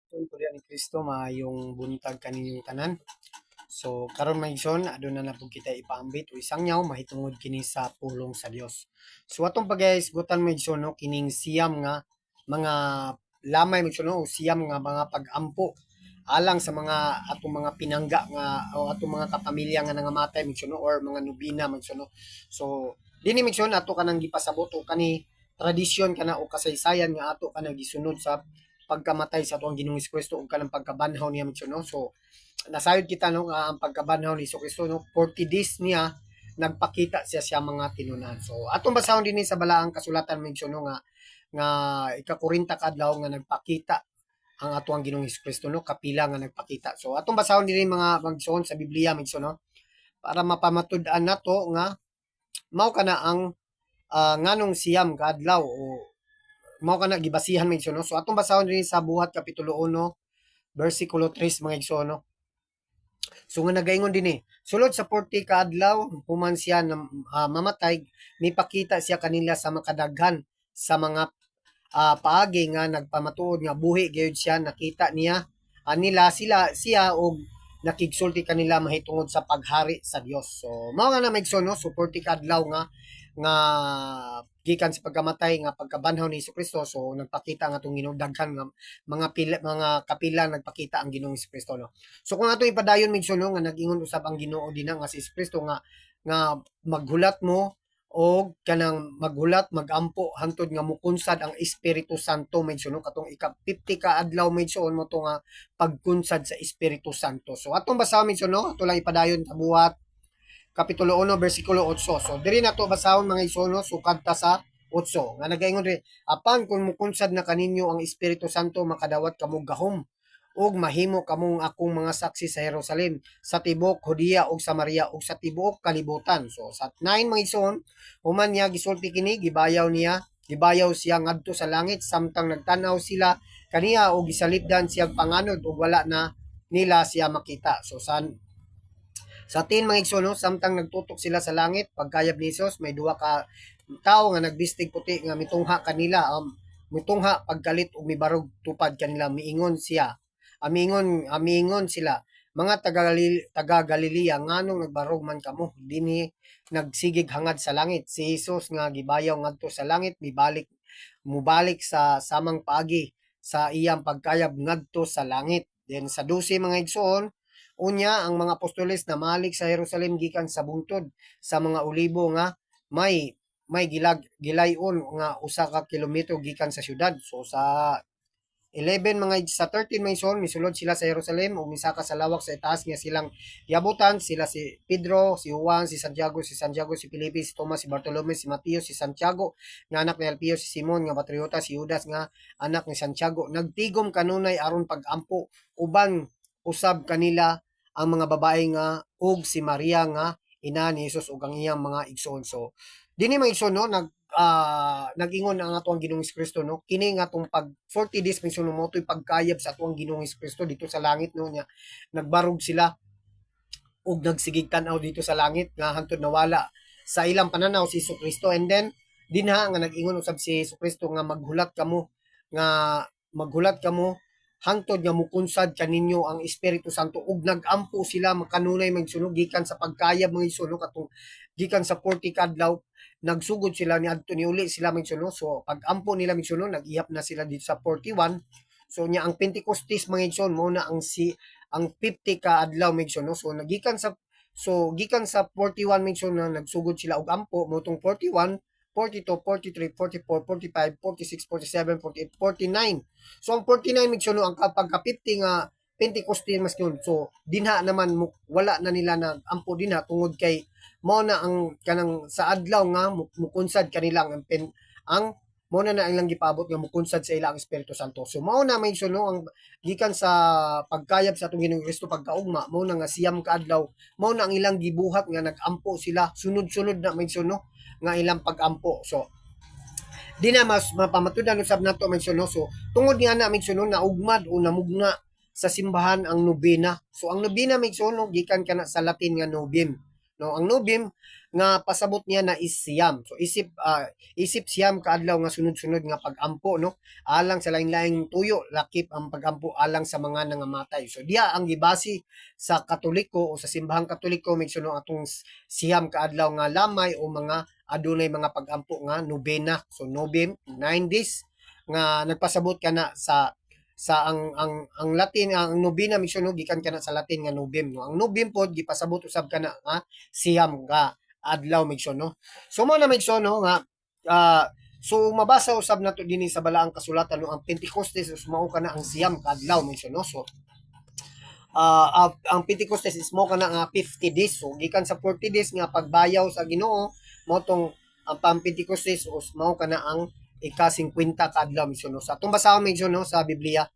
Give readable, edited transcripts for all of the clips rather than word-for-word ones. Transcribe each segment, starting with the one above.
Tungkol ni Kristo maayong buntag kaninyong tanan. So karon maigsoon aduna na pud kita ipaambit o isang nyaw mahitungod kini sa pulong sa Dios. So atong pagahisgutan maigsoon no kining siyam nga mga lamay maigsoon no, o siyam nga mga pag-ampo alang sa mga atong mga pinangga nga o atong mga kapamilya nga nangamatay maigsoon no, or mga nobina maigsoon no. So dinhi maigsoon ato kanang gipasabot o kani tradisyon kana o kasaysayan nga ato kanang gisunod sa pagkamatay sa atuang Ginoong Kristo ug kanang pagkabanhaw niya mitso no. So nasayod kita no nga ang pagkabanhaw ni Kristo no 40 days niya nagpakita siya sa mga tinunan. So atong basahon dinhi sa balaang kasulatan mitso no nga ika-40 kadlaw nga nagpakita ang atuang Ginoong Kristo no kapila nga nagpakita. So atong basahon dinhi mga magsuon sa Biblia mitso no para mapamatud-an nato nga mao kana ang nganong siyam ka adlaw o mao kana gibasihan mga igsoon no. So atong basahon dinhi sa Buhat kapitulo 1 bersikulo 3 mga igsoon no. So nga nagaingon dinhi, sulod sa 40 ka adlaw human siya na mamatay, mipakita siya kanila sa makadaghan sa mga paagi nga nagpamatuod nga buhi gyud siya nakita niya nila sila siya og nakigsulti kanila mahitungod sa paghari sa Dios. So mao nga na maigsoon no, so 40 ka adlaw nga gikan sa pagkamatay nga pagkabanhaw ni Kristo. So nagpakita nga atong Ginoo daghan nga mga kapila nagpakita ang Ginoong Kristo no. So kung ato ipadayon migso no nga nag-ingon usab ang Ginoo dinha nga si Kristo nga maghulat mo o kanang maghulat magampo hantod nga mukunsad ang Espiritu Santo medyo no katong ika 50 ka adlaw medyo mo to nga pagkunsad sa Espiritu Santo. So atong basahon medyo no ato lang ipadayon sa Buhat kapitulo 1 bersikulo 8. So diri nato basahon mga isono sukad ta sa 8 nga nagaingon ri apan kung mukunsad na kaninyo ang Espiritu Santo makadawat kamo gahom ug mahimo kamong akong mga saksi sa Jerusalem, sa tibok Judea ug Samaria ug sa tibuok kalibutan. So sa 9 mga ison, human niya gisulti kini, gibayaw siya ngadto sa langit samtang nagtanaw sila kaniya ug gisalipdan siya panganod ug wala na nila siya makita. So sa 10 mga igsoon no, samtang nagtutok sila sa langit pagkayab ni Jesus may duha ka tawo nga nagbistig puti nga mitungha kanila mitungha pagkalit ug mibarog tupad kanila miingon siya amingon sila mga taga Galilea nganong nagbarog man kamo dinhi nagsigig hangad sa langit si Jesus nga gibayaw ngadto sa langit mubalik sa samang paagi sa iyang pagkayab ngadto sa langit. Then sa 12 mga igsoon unya ang mga apostoles na malik sa Jerusalem gikan sa bungtod sa mga olibo nga may gilayon nga usa ka kilometro gikan sa syudad. So sa 11 mga sa 13 mga ison misulod sila sa Jerusalem ug misaka sa lawak sa itaas nga silang yabutan sila si Pedro, si Juan, si Santiago, si Felipe, si Tomas, si Bartolome, si Mateo, si Santiago nga anak ni Alpeo, si Simon nga patriota, si Judas nga anak ni Santiago nagtigom kanunay aron pagampo uban usab kanila ang mga babae nga ug si Maria nga ina ni Jesus ug ang iyang mga igsoon. So dinhi mga igsoon no nag-ingon ang atong Ginoong Kristo no kini nga atong pag 40 days mensuno mo to'y pagkayab sa atong Ginoong Kristo dito sa langit no nya nagbarog sila ug nagsigig tan-aw dito sa langit nga hantod nawala sa ilang pananaw si Kristo. And then dinha nga nag-ingon usab si Kristo nga maghulat kamo hangtod nga mukunsad kaninyo ang Espiritu Santo ug nagampo sila makanunay magsunog gikan sa pagkayab mga isunog katong gikan sa 40 kadlaw nagsugod sila ni adto ni uli sila magsunog. So pag-ampo nila magsunog nag-ihap na sila dito sa 41. So nya ang Pentecostes mga igsoon mo na ang 50 ka adlaw magsunog. So gikan sa 41 mention na nagsugod sila og ampo mo tong 41 42, 43, 44, 45, 46, 47, 48, 49. So ang 49 mention ang pagka 50 nga Pentecoste mas yun. So dinha naman wala na nila na ampo dinha tungod kay mao na ang kanang sa adlaw nga mukunsad kanila ang mao na ilang gipaabot nga mukunsad sa ilang Espiritu Santo. So mao na may no ang gikan sa pagkayab sa atong Ginoong Kristo pagkaugma mao na nga siyam ka adlaw mao na ang ilang gibuhat nga nagampo sila sunod-sunod na may no nga ilang pagampo. So di na mas mapamatudan usab nato mention no. So tungod nga na mention no naugmad o namugna sa simbahan ang nobena. So ang nobena mention no gikan kana sa Latin nga novem. no. Ang Nubim nga pasabot niya na is siyam. So isip siyam kaadlaw nga sunod-sunod nga pagampo, no, alang sa lain-laing tuyo lakip ang pagampo alang sa mga nangamatay. So diya ang gibasi sa Katoliko o sa simbahang Katoliko mensuno atong siyam kaadlaw nga lamay o mga adunay mga pagampo nga nobena. So Nobem 9 days nga nagpasabot ka na sa ang Latin ang nobena misyon gikan kana sa Latin nga Novem, no. Ang Novem pod gipasabot usab kana nga siyam ka adlaw misyon, no. So mo na misyon, no, nga so mabasa usab nato dinhi sa balaang kasulatan, no, ang Pentecostes mao kana ang siyam ka adlaw misyon, no. So ang Pentecostes is mo kana nga 50 days. So gikan sa 40 days nga pagbayaw sa Ginoo mo tong ang pang Pentecostes mao kana ang ika-50 ka adlaw misyon, no. Sa atong basahon misyon, no, sa Biblia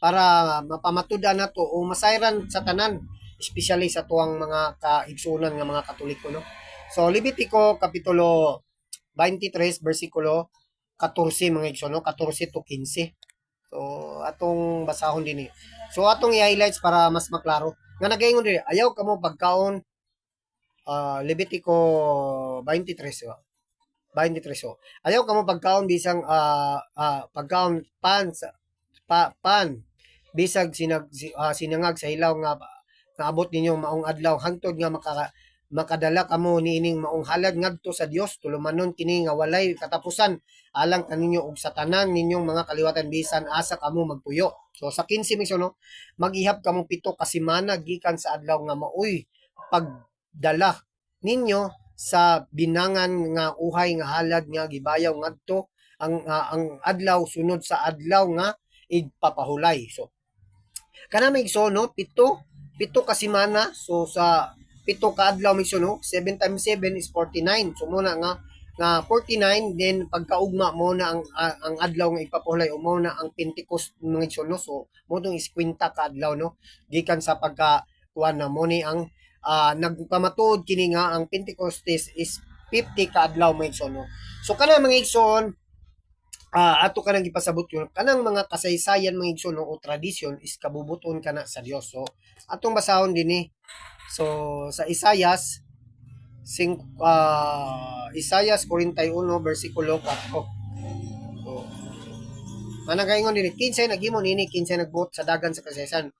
para mapamatudan nato o masayran sa tanan, especially sa tuwang mga kaigsunan nga mga Katoliko, no. So Levitico kapitulo 23 bersikulo 14 mga igsoon, no, 14 to 15. So atong basahon din eh. So atong i-highlights para mas maklaro. Nga nagaingon diri, ayaw kamo pagkaon Levitico 23 oh. 23 oh. Ayaw kamo pagkaon bisang pagkaon pan bisag sinangag sa ilaw nga naabot ninyo maong adlaw hangtod nga makadala kamo niining maong halad ngadto sa Dios tulumanon kini nga walay katapusan alang kaninyo og sa tanan ninyong mga kaliwatan bisan asa kamo magpuyo. So sa 15 misyon, no, maghihap kamo 7 ka semana gikan sa adlaw nga maoy pagdala ninyo sa binangan nga uhay nga halad nga gibayaw ngadto ang adlaw sunod sa adlaw nga igpapahulay. So kana may igsoon, no, pito ka semana. So sa pito ka adlaw may igsoon, no, 7 times 7 is 49. So muna nga 49 then pagkaugma mo na ang adlaw nga ipapahulay o mo na ang Pentecost mga igsoon, no. So mo tong is 50 ka adlaw, no, gikan sa pagka kuan na mo ni ang nagpamatuod kini nga ang Pentecostes is 50 ka adlaw mga igsoon, no. So kana mga igsoon ato kanang gipasabot yun kanang mga kasaysayan mga igsoon, no, o tradisyon is kabubuton kana sa Dios. So atong basahon dinhi. So sa Isaias 41 bersikulo 4. So managaingon dinhi, kinsay naghimo nini, kinsay nagbuot sa dagan sa kasaysayan.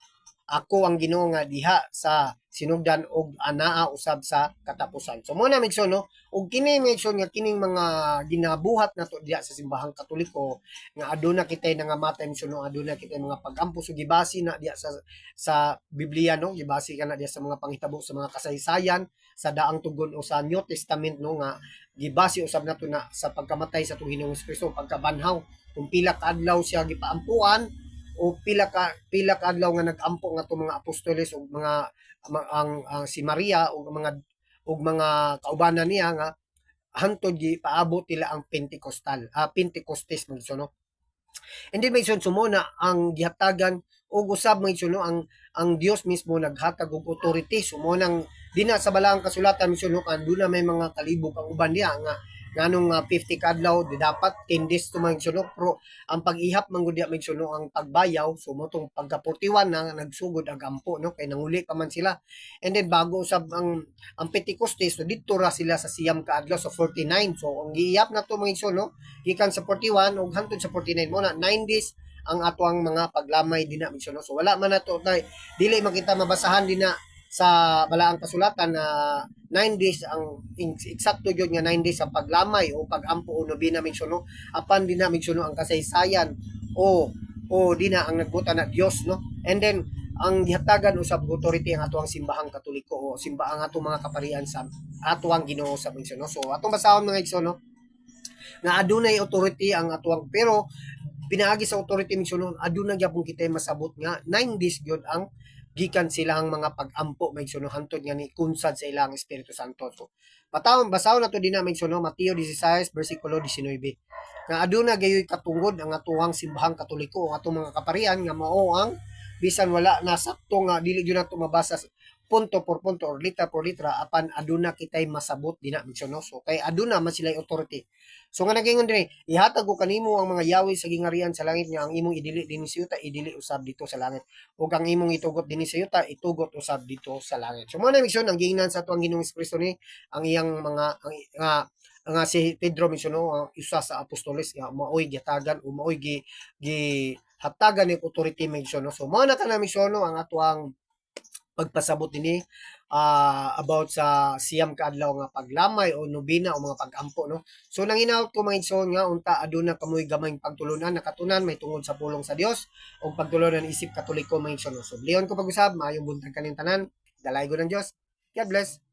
Ako ang Ginoo nga diha sa sinugdan og anaa usab sa katapusan. So mo na migson, no, og kini migson nga kining mga ginabuhat nato diha sa simbahang Katoliko nga aduna kitay nangamatay migson, no, aduna kitay mga pagampo so gibasi na diha sa Biblia, no, gibasi kana diha sa mga panghitabo sa mga kasaysayan sa daang tugon o sa New Testament, no, nga gibasi usab nato na sa pagkamatay sa atong Ginoong Kristo pagkabanhaw kung pila ka adlaw siya gipaampuan o pila ka adlaw nga nagampo nga itong mga apostoles o mga ang si Maria o mga kaubanan niya nga hangtod paabot nila ang Pentecostes mga igsoon, no. And then may igsoon sumuna ang gihatagan og usab mga igsoon, no, ang Dios mismo naghatag og authority sumunang dina sa balaang kasulatan misyon, no, anduna may mga kalibog ang uban diha nga nganong 50 kadlaw di dapat 10 days to mga igsoon, no. Pero ang pag-ihap man gud diha mga igsoon, no, ang pagbayaw so motong pagka 41 na nagsugod ang ampo, no, kay nanguli pa man sila. And then bago usab ang Pentecostes so didto ra sila sa siyam ka adlaw sa 49. So ang giihap na to mga igsoon, no, gikan sa 41 ug hangtod sa 49 mo na 9 days ang atuang mga paglamay dinha mga igsoon, no. So wala man nato dili makita mabasahan dinha sa balaang kasulatan na 9 days ang eksakto yun nga 9 days ang paglamay o pagampo o nobena migsoon, no. Apan din na migsoon ang kasaysayan o dina ang nagbuta na Dios, no. And then ang gihatagan usab authority ang atuang simbahang Katoliko o simbahang atong mga kaparian sa atuang Ginoo sa migsoon, no. So atong basahon mga igsoon, no, nga adunay authority ang atuang pero pinaagi sa authority migsoon, no, aduna gyapon kitay masabot nga 9 days gyud ang gikan silang mga pag-ampo may igsoon, hantod nga ni kunsad sa ilang Espiritu Santo. So basahon nato dinha may igsoon, Mateo 16 bersikulo 19 nga aduna gayoy katungod ang atuang simbahang Katoliko ang atong mga kaparian nga mao ang bisan wala na sakto nga dili gyud nato mabasa punto por punto or litra por litra apan aduna kitay masabot dina misyon no. So kay aduna man sila authority. So nga nagingon dinhi, ihatag ko kanimo ang mga yawi sa gingarian sa langit nga ang imong idili dinhi sa yuta, idili usab dito sa langit. Ug ang imong itugot dinhi sa yuta, itugot usab dito sa langit. So mo na misyon ang giingnan sa tuang Ginoong Kristo ni ang iyang mga nga si Pedro misyon no, ang isa sa apostoles nga maoy gihatagan o maoy gi hatagan ni authority misyon no. So mo na kana misyon no ang atuang pagpasabot dinhi about sa siyam ka adlaw nga paglamay o nobina o mga pagampo no. So nanginaot ko mga igsoon nga unta aduna kamoy gamayng pagtulunan nakatunan may tungod sa pulong sa Dios o pagtulunan isip katoliko mga igsoon no. So liyon ko pag-usab maayong buntag kaning tanan. Dalay ko ng Dios. God bless.